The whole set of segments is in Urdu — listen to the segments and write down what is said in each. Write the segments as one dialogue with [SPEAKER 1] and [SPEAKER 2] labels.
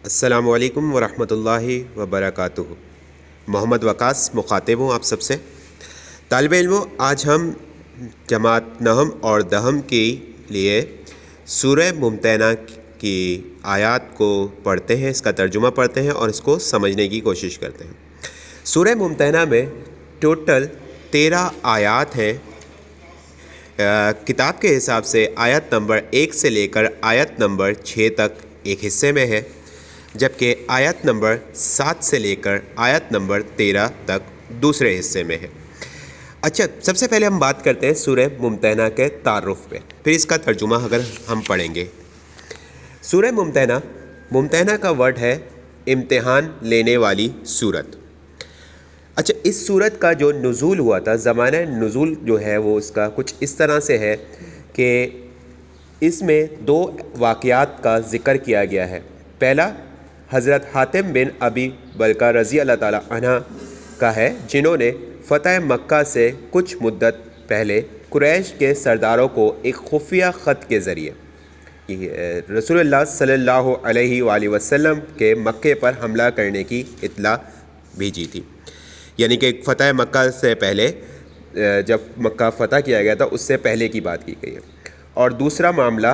[SPEAKER 1] السلام علیکم ورحمۃ اللہ وبرکاتہ۔ محمد وقاص مخاطب ہوں آپ سب سے۔ طالب علموں، آج ہم جماعت نہم اور دہم کے لیے سورہ ممتحنہ کی آیات کو پڑھتے ہیں، اس کا ترجمہ پڑھتے ہیں اور اس کو سمجھنے کی کوشش کرتے ہیں۔ سورہ ممتحنہ میں ٹوٹل 13 آیات ہیں۔ کتاب کے حساب سے آیت نمبر 1 سے لے کر آیت نمبر 6 تک ایک حصے میں ہے، جبکہ آیت نمبر 7 سے لے کر آیت نمبر 13 تک دوسرے حصے میں ہے۔ اچھا، سب سے پہلے ہم بات کرتے ہیں سورہ ممتحنہ کے تعارف پہ، پھر اس کا ترجمہ اگر ہم پڑھیں گے۔ سورہ ممتحنہ کا ورڈ ہے امتحان لینے والی سورت۔ اچھا، اس سورت کا جو نزول ہوا تھا، زمانہ نزول جو ہے وہ اس کا کچھ اس طرح سے ہے کہ اس میں 2 واقعات کا ذکر کیا گیا ہے۔ پہلا حضرت حاتم بن ابی بلتع رضی اللہ تعالیٰ عنہ کا ہے، جنہوں نے فتح مکہ سے کچھ مدت پہلے قریش کے سرداروں کو ایک خفیہ خط کے ذریعے رسول اللہ صلی اللہ علیہ وآلہ وسلم کے مکے پر حملہ کرنے کی اطلاع بھیجی تھی۔ یعنی کہ فتح مکہ سے پہلے، جب مکہ فتح کیا گیا تھا اس سے پہلے کی بات کی گئی ہے۔ اور دوسرا معاملہ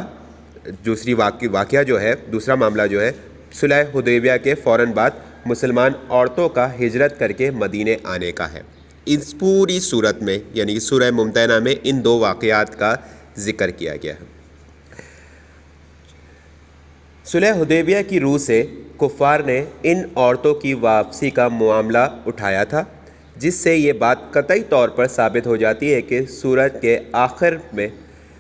[SPEAKER 1] جو ہے صلح حدیبیہ کے فوراً بعد مسلمان عورتوں کا ہجرت کر کے مدینے آنے کا ہے۔ اس پوری صورت میں یعنی کہ سورہ ممتحنہ میں ان 2 واقعات کا ذکر کیا گیا ہے۔ صلح حدیبیہ کی روح سے کفار نے ان عورتوں کی واپسی کا معاملہ اٹھایا تھا، جس سے یہ بات قطعی طور پر ثابت ہو جاتی ہے کہ سورت کے آخر میں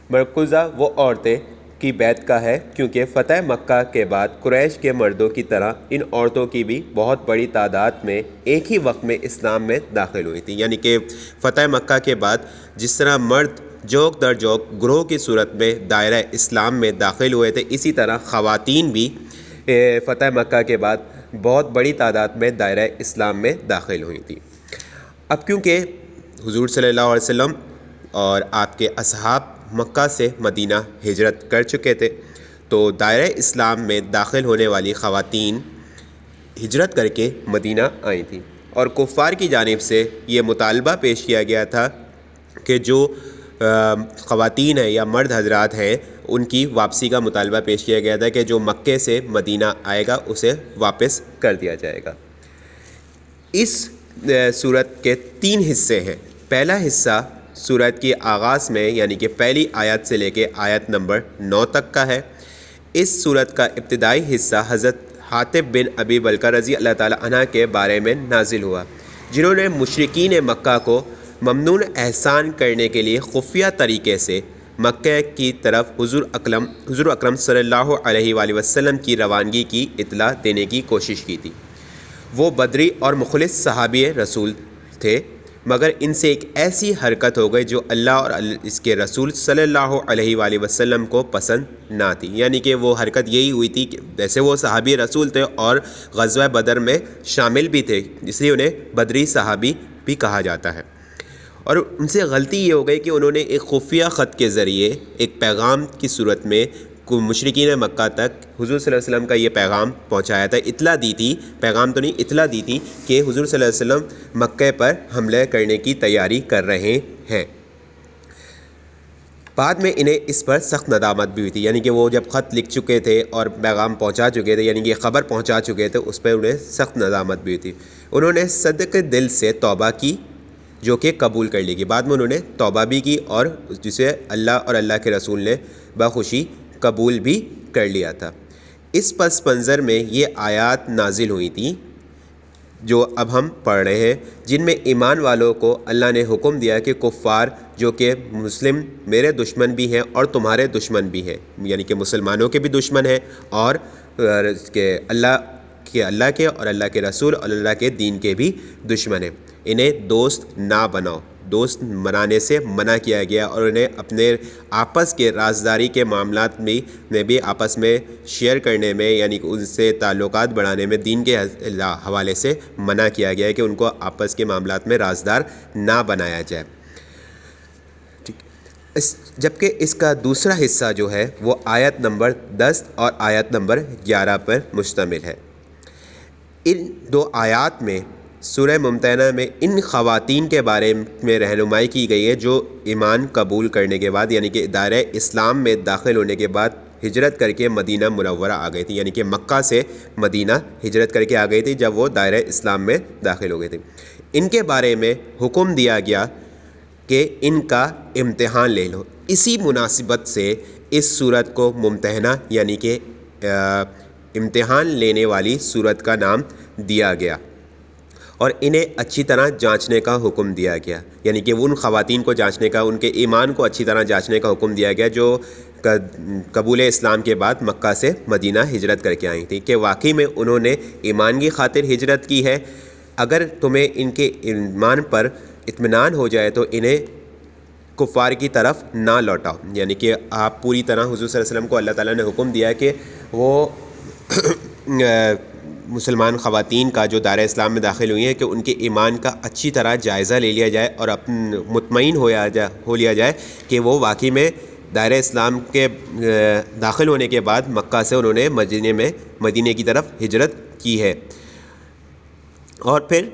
[SPEAKER 1] مرکوزہ وہ عورتیں کی بیعت کا ہے، کیونکہ فتح مکہ کے بعد قریش کے مردوں کی طرح ان عورتوں کی بھی بہت بڑی تعداد میں ایک ہی وقت میں اسلام میں داخل ہوئی تھی۔ یعنی کہ فتح مکہ کے بعد جس طرح مرد جوک در جوک گروہ کی صورت میں دائرہ اسلام میں داخل ہوئے تھے، اسی طرح خواتین بھی فتح مکہ کے بعد بہت بڑی تعداد میں دائرہ اسلام میں داخل ہوئی تھی۔ اب کیونکہ حضور صلی اللہ علیہ وسلم اور آپ کے اصحاب مکہ سے مدینہ ہجرت کر چکے تھے، تو دائرہ اسلام میں داخل ہونے والی خواتین ہجرت کر کے مدینہ آئی تھیں، اور کفار کی جانب سے یہ مطالبہ پیش کیا گیا تھا کہ جو خواتین ہیں یا مرد حضرات ہیں ان کی واپسی کا مطالبہ پیش کیا گیا تھا کہ جو مکے سے مدینہ آئے گا اسے واپس کر دیا جائے گا۔ اس سورت کے 3 حصے ہیں۔ پہلا حصہ سورت کی آغاز میں یعنی کہ پہلی آیت سے لے کے آیت نمبر 9 تک کا ہے۔ اس سورت کا ابتدائی حصہ حضرت حاتم بن ابی بلتع رضی اللہ تعالیٰ عنہ کے بارے میں نازل ہوا، جنہوں نے مشرکین مکہ کو ممنون احسان کرنے کے لیے خفیہ طریقے سے مکہ کی طرف حضور اکرم صلی اللہ علیہ وآلہ وسلم کی روانگی کی اطلاع دینے کی کوشش کی تھی۔ وہ بدری اور مخلص صحابی رسول تھے، مگر ان سے ایک ایسی حرکت ہو گئی جو اللہ اور اس کے رسول صلی اللہ علیہ وآلہ وسلم کو پسند نہ تھی۔ یعنی کہ وہ حرکت یہی ہوئی تھی کہ ویسے وہ صحابی رسول تھے اور غزوہ بدر میں شامل بھی تھے، اس لیے انہیں بدری صحابی بھی کہا جاتا ہے۔ اور ان سے غلطی یہ ہو گئی کہ انہوں نے ایک خفیہ خط کے ذریعے ایک پیغام کی صورت میں مشرکین مکہ تک حضور صلی اللہ علیہ وسلم کا یہ پیغام پہنچایا تھا، اطلاع دی تھی، پیغام تو نہیں اطلاع دی تھی کہ حضور صلی اللہ علیہ وسلم مکہ پر حملے کرنے کی تیاری کر رہے ہیں۔ بعد میں انہیں اس پر سخت ندامت بھی ہوئی تھی، یعنی کہ وہ جب خط لکھ چکے تھے اور پیغام پہنچا چکے تھے، یعنی کہ خبر پہنچا چکے تھے، اس پر انہیں سخت ندامت بھی ہوئی تھی۔ انہوں نے صدق دل سے توبہ کی جو کہ قبول کر لی گئی۔ بعد میں انہوں نے توبہ بھی کی اور جسے اللہ اور اللہ کے رسول نے بخوشی قبول بھی کر لیا تھا۔ اس پس منظر میں یہ آیات نازل ہوئی تھیں جو اب ہم پڑھ رہے ہیں، جن میں ایمان والوں کو اللہ نے حکم دیا کہ کفار جو کہ مسلم میرے دشمن بھی ہیں اور تمہارے دشمن بھی ہیں، یعنی کہ مسلمانوں کے بھی دشمن ہیں اور اللہ کے اور اللہ کے رسول اور اللہ کے دین کے بھی دشمن ہیں، انہیں دوست نہ بناؤ۔ دوست بنانے سے منع کیا گیا، اور انہیں اپنے آپس کے رازداری کے معاملات میں بھی آپس میں شیئر کرنے میں یعنی کہ ان سے تعلقات بڑھانے میں دین کے حوالے سے منع کیا گیا ہے کہ ان کو آپس کے معاملات میں رازدار نہ بنایا جائے۔ ٹھیک، جبکہ اس کا دوسرا حصہ جو ہے وہ آیت نمبر 10 اور آیت نمبر 11 پر مشتمل ہے۔ ان دو آیات میں سورہ ممتحنہ میں ان خواتین کے بارے میں رہنمائی کی گئی ہے جو ایمان قبول کرنے کے بعد یعنی کہ دائرہ اسلام میں داخل ہونے کے بعد ہجرت کر کے مدینہ منورہ آ گئی تھی، یعنی کہ مکہ سے مدینہ ہجرت کر کے آ گئی تھی جب وہ دائرہ اسلام میں داخل ہو گئی تھی۔ ان کے بارے میں حکم دیا گیا کہ ان کا امتحان لے لو۔ اسی مناسبت سے اس صورت کو ممتحنہ یعنی کہ امتحان لینے والی صورت کا نام دیا گیا، اور انہیں اچھی طرح جانچنے کا حکم دیا گیا، یعنی کہ ان خواتین کو جانچنے کا، ان کے ایمان کو اچھی طرح جانچنے کا حکم دیا گیا جو قبول اسلام کے بعد مکہ سے مدینہ ہجرت کر کے آئی تھیں، کہ واقعی میں انہوں نے ایمان کی خاطر ہجرت کی ہے۔ اگر تمہیں ان کے ایمان پر اطمینان ہو جائے تو انہیں کفار کی طرف نہ لوٹاؤ، یعنی کہ آپ پوری طرح حضور صلی اللہ علیہ وسلم کو اللہ تعالیٰ نے حکم دیا کہ وہ مسلمان خواتین کا جو دائرہ اسلام میں داخل ہوئی ہیں کہ ان کے ایمان کا اچھی طرح جائزہ لے لیا جائے اور مطمئن ہو لیا جائے کہ وہ واقعی میں دائرہ اسلام کے داخل ہونے کے بعد مکہ سے انہوں نے مدینے کی طرف ہجرت کی ہے، اور پھر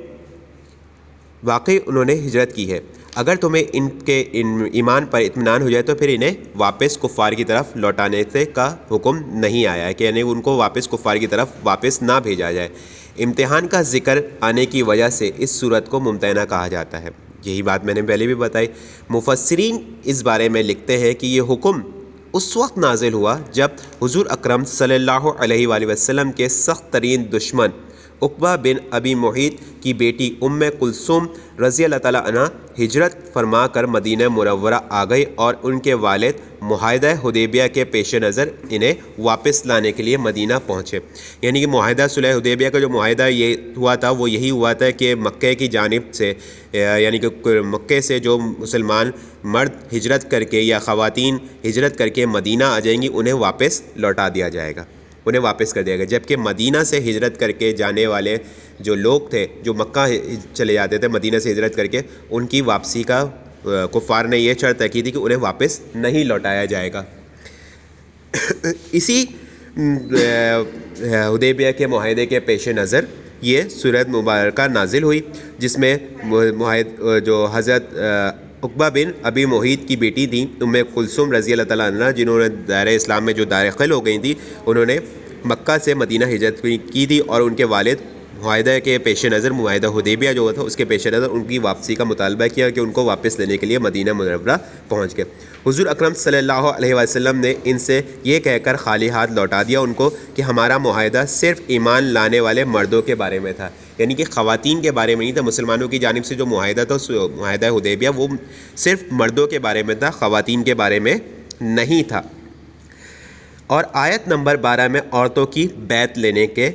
[SPEAKER 1] واقعی انہوں نے ہجرت کی ہے۔ اگر تمہیں ان کے ایمان پر اطمینان ہو جائے تو پھر انہیں واپس کفار کی طرف لوٹانے سے کا حکم نہیں آیا ہے، کہ یعنی ان کو واپس کفار کی طرف واپس نہ بھیجا جائے۔ امتحان کا ذکر آنے کی وجہ سے اس صورت کو ممتحنہ کہا جاتا ہے، یہی بات میں نے پہلے بھی بتائی۔ مفسرین اس بارے میں لکھتے ہیں کہ یہ حکم اس وقت نازل ہوا جب حضور اکرم صلی اللہ علیہ وآلہ وسلم کے سخت ترین دشمن عقبہ بن ابی معیط کی بیٹی ام کلثوم رضی اللہ تعالیٰ عنہ ہجرت فرما کر مدینہ منورہ آ گئی، اور ان کے والد معاہدہ حدیبیہ کے پیش نظر انہیں واپس لانے کے لیے مدینہ پہنچے۔ یعنی کہ معاہدہ صلح حدیبیہ کا جو معاہدہ یہ ہوا تھا وہ یہی ہوا تھا کہ مکہ کی جانب سے یعنی کہ مکے سے جو مسلمان مرد ہجرت کر کے یا خواتین ہجرت کر کے مدینہ آ جائیں گی انہیں واپس لوٹا دیا جائے گا، انہیں واپس کر دیا گیا، جبکہ مدینہ سے ہجرت کر کے جانے والے جو لوگ تھے جو مکہ چلے جاتے تھے مدینہ سے ہجرت کر کے، ان کی واپسی کا کفار نے یہ شرط طے کی تھی کہ انہیں واپس نہیں لوٹایا جائے گا۔ اسی حدیبیہ کے معاہدے کے پیش نظر یہ سورۃ مبارکہ نازل ہوئی، جس میں جو حضرت عقبہ بن ابی معیط کی بیٹی تھیں ام کلثوم رضی اللہ تعالیٰ عنہ، جنہوں نے دائرہ اسلام میں جو داخل ہو گئی تھیں، انہوں نے مکہ سے مدینہ ہجرت کی تھی، اور ان کے والد معاہدہ کے پیش نظر معاہدہ حدیبیہ جو تھا اس کے پیش نظر ان کی واپسی کا مطالبہ کیا کہ ان کو واپس لینے کے لیے مدینہ منورہ پہنچ گئے۔ حضور اکرم صلی اللہ علیہ وسلم نے ان سے یہ کہہ کر خالی ہاتھ لوٹا دیا ان کو کہ ہمارا معاہدہ صرف ایمان لانے والے مردوں کے بارے میں تھا، یعنی کہ خواتین کے بارے میں نہیں تھا۔ مسلمانوں کی جانب سے جو معاہدہ تھا معاہدہ حدیبیہ وہ صرف مردوں کے بارے میں تھا، خواتین کے بارے میں نہیں تھا۔ اور آیت نمبر 12 میں عورتوں کی بیعت لینے کے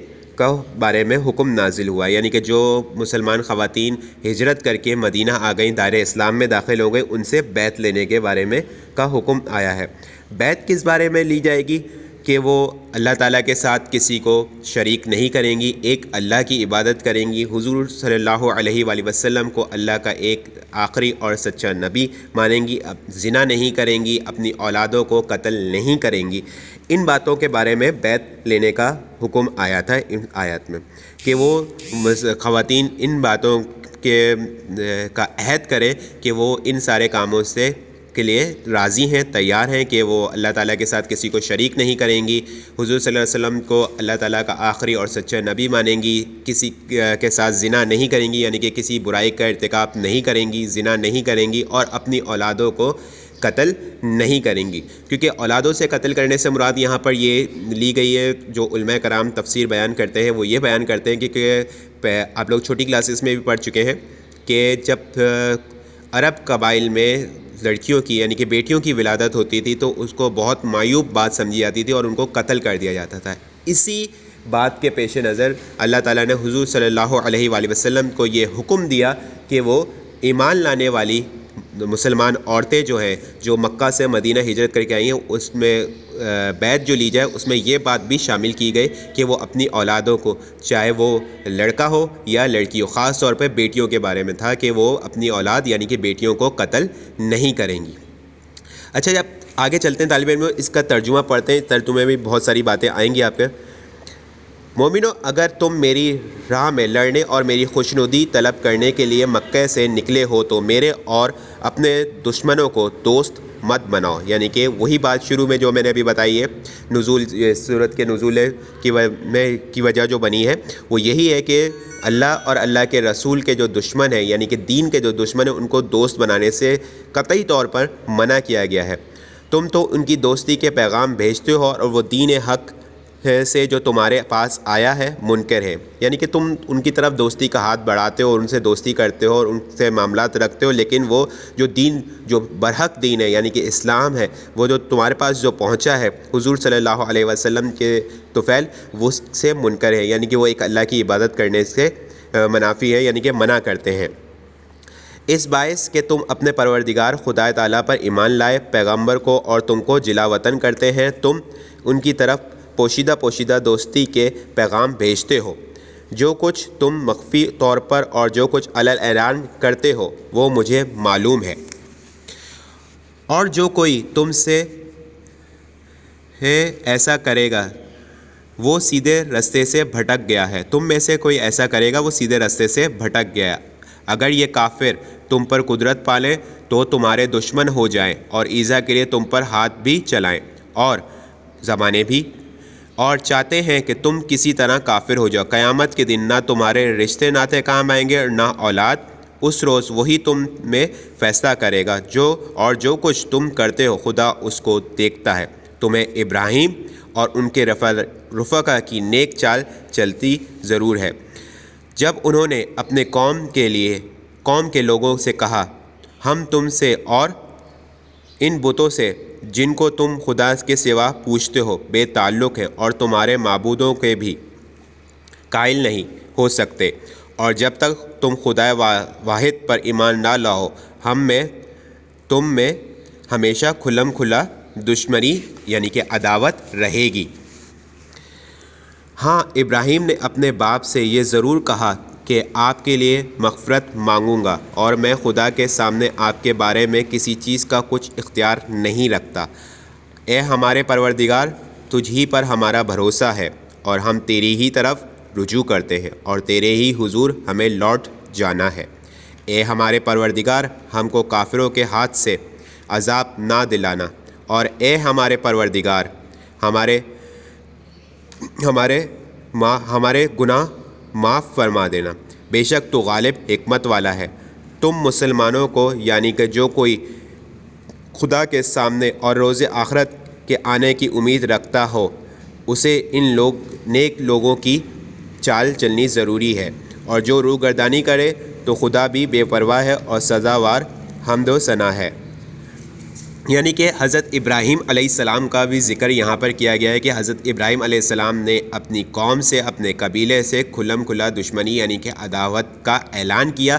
[SPEAKER 1] بارے میں حکم نازل ہوا، یعنی کہ جو مسلمان خواتین ہجرت کر کے مدینہ آ گئیں، دائرہ اسلام میں داخل ہو گئیں، ان سے بیعت لینے کے بارے میں کا حکم آیا ہے۔ بیعت کس بارے میں لی جائے گی؟ کہ وہ اللہ تعالیٰ کے ساتھ کسی کو شریک نہیں کریں گی، ایک اللہ کی عبادت کریں گی، حضور صلی اللہ علیہ وآلہ وسلم کو اللہ کا ایک آخری اور سچا نبی مانیں گی، زنا نہیں کریں گی، اپنی اولادوں کو قتل نہیں کریں گی۔ ان باتوں کے بارے میں بیعت لینے کا حکم آیا تھا ان آیات میں، کہ وہ خواتین ان باتوں کا عہد کریں کہ وہ ان سارے کاموں سے کے لیے راضی ہیں، تیار ہیں، کہ وہ اللہ تعالیٰ کے ساتھ کسی کو شریک نہیں کریں گی، حضور صلی اللہ علیہ وسلم کو اللہ تعالیٰ کا آخری اور سچا نبی مانیں گی، کسی کے ساتھ زنا نہیں کریں گی، یعنی کہ کسی برائی کا ارتکاب نہیں کریں گی، زنا نہیں کریں گی، اور اپنی اولادوں کو قتل نہیں کریں گی۔ کیونکہ اولادوں سے قتل کرنے سے مراد یہاں پر یہ لی گئی ہے، جو علماء کرام تفسیر بیان کرتے ہیں وہ یہ بیان کرتے ہیں کہ آپ لوگ چھوٹی کلاسز میں بھی پڑھ چکے ہیں کہ جب عرب قبائل میں لڑکیوں کی یعنی کہ بیٹیوں کی ولادت ہوتی تھی تو اس کو بہت معیوب بات سمجھی جاتی تھی اور ان کو قتل کر دیا جاتا تھا۔ اسی بات کے پیش نظر اللہ تعالیٰ نے حضور صلی اللہ علیہ وآلہ وسلم کو یہ حکم دیا کہ وہ ایمان لانے والی مسلمان عورتیں جو ہیں جو مکہ سے مدینہ ہجرت کر کے آئی ہیں اس میں بیعت جو لی جائے اس میں یہ بات بھی شامل کی گئی کہ وہ اپنی اولادوں کو، چاہے وہ لڑکا ہو یا لڑکی ہو، خاص طور پہ بیٹیوں کے بارے میں تھا کہ وہ اپنی اولاد یعنی کہ بیٹیوں کو قتل نہیں کریں گی۔ اچھا جب آگے چلتے ہیں طالب علم، اس کا ترجمہ پڑھتے ہیں، ترجمے میں بہت ساری باتیں آئیں گی آپ کے۔ مومنو، اگر تم میری راہ میں لڑنے اور میری خوشنودی طلب کرنے کے لیے مکہ سے نکلے ہو تو میرے اور اپنے دشمنوں کو دوست مت بناؤ۔ یعنی کہ وہی بات شروع میں جو میں نے ابھی بتائی ہے، نزول سورت کے نزول کی وجہ جو بنی ہے وہ یہی ہے کہ اللہ اور اللہ کے رسول کے جو دشمن ہیں، یعنی کہ دین کے جو دشمن ہیں، ان کو دوست بنانے سے قطعی طور پر منع کیا گیا ہے۔ تم تو ان کی دوستی کے پیغام بھیجتے ہو اور وہ دین حق سے جو تمہارے پاس آیا ہے منکر ہے۔ یعنی کہ تم ان کی طرف دوستی کا ہاتھ بڑھاتے ہو اور ان سے دوستی کرتے ہو اور ان سے معاملات رکھتے ہو، لیکن وہ جو دین، جو برحق دین ہے، یعنی کہ اسلام ہے، وہ جو تمہارے پاس جو پہنچا ہے حضور صلی اللہ علیہ وسلم کے طفیل، وہ سے منکر ہے، یعنی کہ وہ ایک اللہ کی عبادت کرنے سے منافی ہے، یعنی کہ منع کرتے ہیں۔ اس باعث کہ تم اپنے پروردگار خدا تعالیٰ پر ایمان لائے پیغمبر کو اور تم کو جلا وطن کرتے ہیں، تم ان کی طرف پوشیدہ دوستی کے پیغام بھیجتے ہو۔ جو کچھ تم مخفی طور پر اور جو کچھ علل اعلان کرتے ہو وہ مجھے معلوم ہے، اور جو کوئی تم سے ایسا کرے گا وہ سیدھے رستے سے بھٹک گیا ہے۔ تم میں سے کوئی ایسا کرے گا وہ سیدھے رستے سے بھٹک گیا۔ اگر یہ کافر تم پر قدرت پالیں تو تمہارے دشمن ہو جائیں اور ایذا کے لیے تم پر ہاتھ بھی چلائیں اور زمانے بھی، اور چاہتے ہیں کہ تم کسی طرح کافر ہو جاؤ۔ قیامت کے دن نہ تمہارے رشتے ناطے کام آئیں گے اور نہ اولاد۔ اس روز وہی تم میں فیصلہ کرے گا، جو کچھ تم کرتے ہو خدا اس کو دیکھتا ہے۔ تمہیں ابراہیم اور ان کے رفقا کی نیک چال چلتی ضرور ہے، جب انہوں نے اپنے قوم کے لوگوں سے کہا ہم تم سے اور ان بتوں سے جن کو تم خدا کے سوا پوجتے ہو بے تعلق ہیں اور تمہارے معبودوں کے بھی قائل نہیں ہو سکتے، اور جب تک تم خدا واحد پر ایمان نہ لاؤ تم میں ہمیشہ کھلا دشمنی یعنی کہ عداوت رہے گی۔ ہاں، ابراہیم نے اپنے باپ سے یہ ضرور کہا کہ آپ کے لیے مغفرت مانگوں گا، اور میں خدا کے سامنے آپ کے بارے میں کسی چیز کا کچھ اختیار نہیں رکھتا۔ اے ہمارے پروردگار، تجھ ہی پر ہمارا بھروسہ ہے اور ہم تیری ہی طرف رجوع کرتے ہیں اور تیرے ہی حضور ہمیں لوٹ جانا ہے۔ اے ہمارے پروردگار، ہم کو کافروں کے ہاتھ سے عذاب نہ دلانا، اور اے ہمارے پروردگار، ہمارے گناہ معاف فرما دینا، بے شک تو غالب حکمت والا ہے۔ تم مسلمانوں کو، یعنی کہ جو کوئی خدا کے سامنے اور روز آخرت کے آنے کی امید رکھتا ہو، اسے ان نیک لوگوں کی چال چلنی ضروری ہے، اور جو روگردانی کرے تو خدا بھی بے پرواہ ہے اور سزاوار حمد و ثنا ہے۔ یعنی کہ حضرت ابراہیم علیہ السلام کا بھی ذکر یہاں پر کیا گیا ہے کہ حضرت ابراہیم علیہ السلام نے اپنی قوم سے، اپنے قبیلے سے کھلا دشمنی یعنی کہ عداوت کا اعلان کیا۔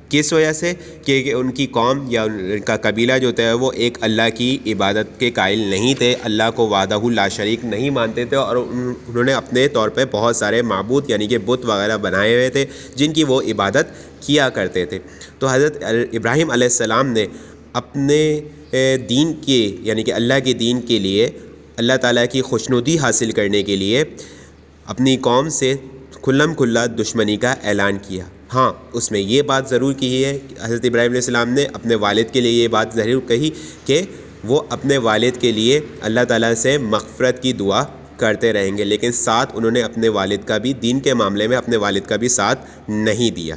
[SPEAKER 1] کس وجہ سے؟ کہ ان کی قوم یا ان کا قبیلہ جو تھا وہ ایک اللہ کی عبادت کے قائل نہیں تھے، اللہ کو وحدہ لا شریک نہیں مانتے تھے، اور انہوں نے اپنے طور پہ بہت سارے معبود یعنی کہ بت وغیرہ بنائے ہوئے تھے جن کی وہ عبادت کیا کرتے تھے۔ تو حضرت ابراہیم علیہ السلام نے اپنے دین کے یعنی کہ اللہ کے دین کے لیے، اللہ تعالیٰ کی خوشنودی حاصل کرنے کے لیے اپنی قوم سے کھلا دشمنی کا اعلان کیا۔ ہاں، اس میں یہ بات ضرور کی ہے کہ حضرت ابراہیم علیہ السلام نے اپنے والد کے لیے یہ بات ضرور کہی کہ وہ اپنے والد کے لیے اللہ تعالیٰ سے مغفرت کی دعا کرتے رہیں گے، لیکن ساتھ انہوں نے اپنے والد کا بھی دین کے معاملے میں اپنے والد کا بھی ساتھ نہیں دیا۔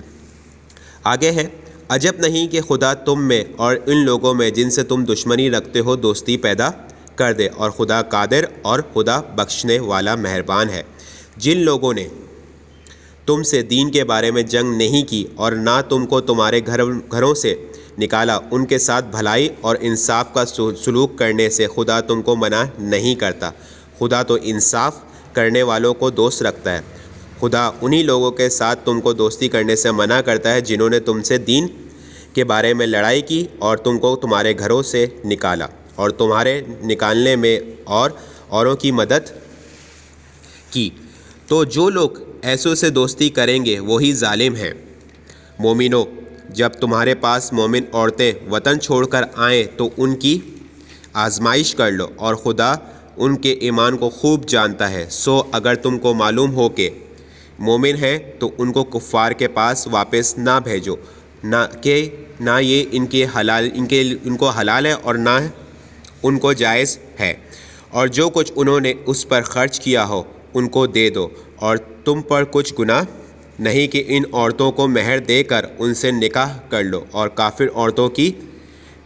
[SPEAKER 1] آگے ہے، عجب نہیں کہ خدا تم میں اور ان لوگوں میں جن سے تم دشمنی رکھتے ہو دوستی پیدا کر دے، اور خدا قادر اور خدا بخشنے والا مہربان ہے۔ جن لوگوں نے تم سے دین کے بارے میں جنگ نہیں کی اور نہ تم کو تمہارے گھروں سے نکالا، ان کے ساتھ بھلائی اور انصاف کا سلوک کرنے سے خدا تم کو منع نہیں کرتا۔ خدا تو انصاف کرنے والوں کو دوست رکھتا ہے۔ خدا انہی لوگوں کے ساتھ تم کو دوستی کرنے سے منع کرتا ہے جنہوں نے تم سے دین کے بارے میں لڑائی کی اور تم کو تمہارے گھروں سے نکالا، اور تمہارے نکالنے میں اور اوروں کی مدد کی۔ تو جو لوگ ایسوں سے دوستی کریں گے وہی ظالم ہیں۔ مومنو، جب تمہارے پاس مومن عورتیں وطن چھوڑ کر آئیں تو ان کی آزمائش کر لو اور خدا ان کے ایمان کو خوب جانتا ہے۔ سو اگر تم کو معلوم ہو کہ مومن ہیں تو ان کو کفار کے پاس واپس نہ بھیجو، نہ یہ ان کو حلال ہے اور نہ ان کو جائز ہے، اور جو کچھ انہوں نے اس پر خرچ کیا ہو ان کو دے دو، اور تم پر کچھ گناہ نہیں کہ ان عورتوں کو مہر دے کر ان سے نکاح کر لو، اور کافر عورتوں کی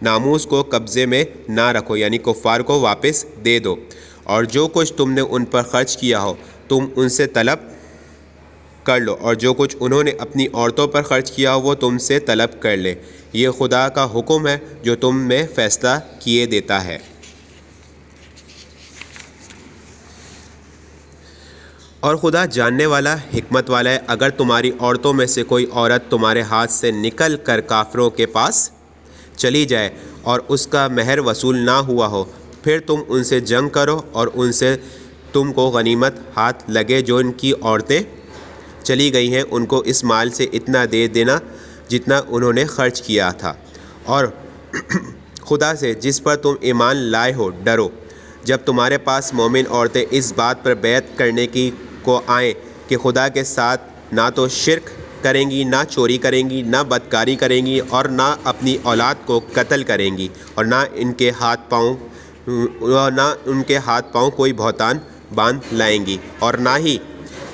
[SPEAKER 1] ناموس کو قبضے میں نہ رکھو، یعنی کفار کو واپس دے دو، اور جو کچھ تم نے ان پر خرچ کیا ہو تم ان سے طلب کر لو، اور جو کچھ انہوں نے اپنی عورتوں پر خرچ کیا ہو وہ تم سے طلب کر لے۔ یہ خدا کا حکم ہے جو تم میں فیصلہ کیے دیتا ہے۔ اور خدا جاننے والا حکمت والا ہے۔ اگر تمہاری عورتوں میں سے کوئی عورت تمہارے ہاتھ سے نکل کر کافروں کے پاس چلی جائے اور اس کا مہر وصول نہ ہوا ہو، پھر تم ان سے جنگ کرو اور ان سے تم کو غنیمت ہاتھ لگے جو ان کی عورتیں چلی گئی ہیں ان کو اس مال سے اتنا دے دینا جتنا انہوں نے خرچ کیا تھا، اور خدا سے جس پر تم ایمان لائے ہو ڈرو۔ جب تمہارے پاس مومن عورتیں اس بات پر بیعت کرنے کو آئیں کہ خدا کے ساتھ نہ تو شرک کریں گی، نہ چوری کریں گی، نہ بدکاری کریں گی، اور نہ اپنی اولاد کو قتل کریں گی، اور نہ ان کے ہاتھ پاؤں کوئی بہتان باندھ لائیں گی، اور نہ ہی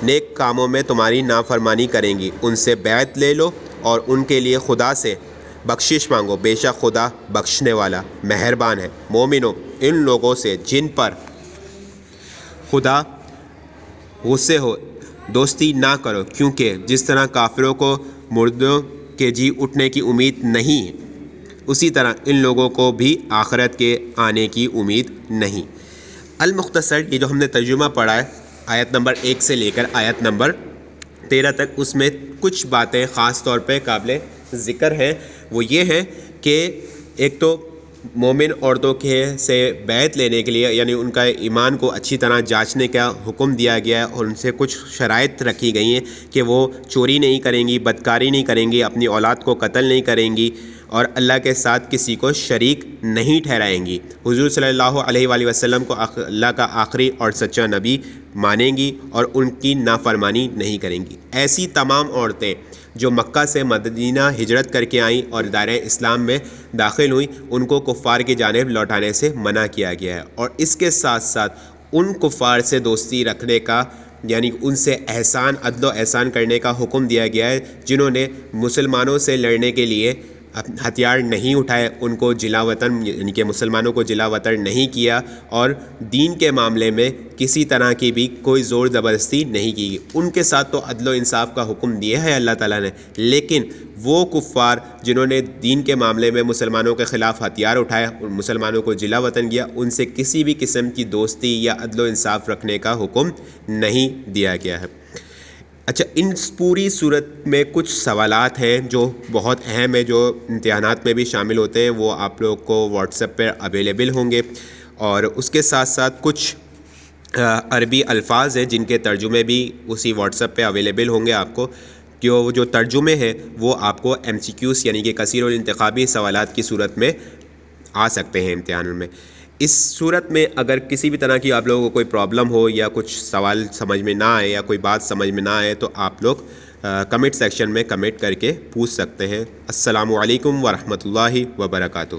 [SPEAKER 1] نیک کاموں میں تمہاری نافرمانی کریں گی، ان سے بیعت لے لو اور ان کے لیے خدا سے بخشش مانگو، بے شک خدا بخشنے والا مہربان ہے۔ مومنو، ان لوگوں سے جن پر خدا غصے ہو دوستی نہ کرو، کیونکہ جس طرح کافروں کو مردوں کے جی اٹھنے کی امید نہیں اسی طرح ان لوگوں کو بھی آخرت کے آنے کی امید نہیں۔ المختصر، یہ جو ہم نے ترجمہ پڑھا ہے آیت نمبر 1 سے لے کر آیت نمبر 13 تک، اس میں کچھ باتیں خاص طور پہ قابل ذکر ہیں۔ وہ یہ ہیں کہ ایک تو مومن عورتوں سے بیعت لینے کے لیے، یعنی ان کا ایمان کو اچھی طرح جانچنے کا حکم دیا گیا ہے، اور ان سے کچھ شرائط رکھی گئی ہیں کہ وہ چوری نہیں کریں گی، بدکاری نہیں کریں گی، اپنی اولاد کو قتل نہیں کریں گی، اور اللہ کے ساتھ کسی کو شریک نہیں ٹھہرائیں گی، حضور صلی اللہ علیہ وآلہ وسلم کو اللہ کا آخری اور سچا نبی مانیں گی، اور ان کی نافرمانی نہیں کریں گی۔ ایسی تمام عورتیں جو مکہ سے مدینہ ہجرت کر کے آئیں اور دائرہ اسلام میں داخل ہوئیں، ان کو کفار کی جانب لوٹانے سے منع کیا گیا ہے، اور اس کے ساتھ ساتھ ان کفار سے دوستی رکھنے کا، یعنی ان سے عدل و احسان کرنے کا حکم دیا گیا ہے، جنہوں نے مسلمانوں سے لڑنے کے لیے ہتھیار نہیں اٹھائے، ان کو جلا وطن، یعنی کہ مسلمانوں کو جلا وطن نہیں کیا، اور دین کے معاملے میں کسی طرح کی بھی کوئی زور زبردستی نہیں کی گئی۔ ان کے ساتھ تو عدل و انصاف کا حکم دیا ہے اللہ تعالیٰ نے، لیکن وہ کفار جنہوں نے دین کے معاملے میں مسلمانوں کے خلاف ہتھیار اٹھائے، مسلمانوں کو جلا وطن کیا، ان سے کسی بھی قسم کی دوستی یا عدل و انصاف رکھنے کا حکم نہیں دیا گیا ہے۔ اچھا، ان پوری صورت میں کچھ سوالات ہیں جو بہت اہم ہیں، جو امتحانات میں بھی شامل ہوتے ہیں، وہ آپ لوگ کو واٹس ایپ پر اویلیبل ہوں گے، اور اس کے ساتھ ساتھ کچھ عربی الفاظ ہیں جن کے ترجمے بھی اسی واٹس ایپ پہ اویلیبل ہوں گے آپ کو، جو ترجمے ہیں وہ آپ کو MCQs یعنی کہ کثیر الانتخابی سوالات کی صورت میں آ سکتے ہیں امتحان میں۔ اس صورت میں اگر کسی بھی طرح کی آپ لوگوں کو کوئی پرابلم ہو یا کچھ سوال سمجھ میں نہ آئے یا کوئی بات سمجھ میں نہ آئے تو آپ لوگ کمنٹ سیکشن میں کمنٹ کر کے پوچھ سکتے ہیں۔ السلام علیکم ورحمۃ اللہ وبرکاتہ۔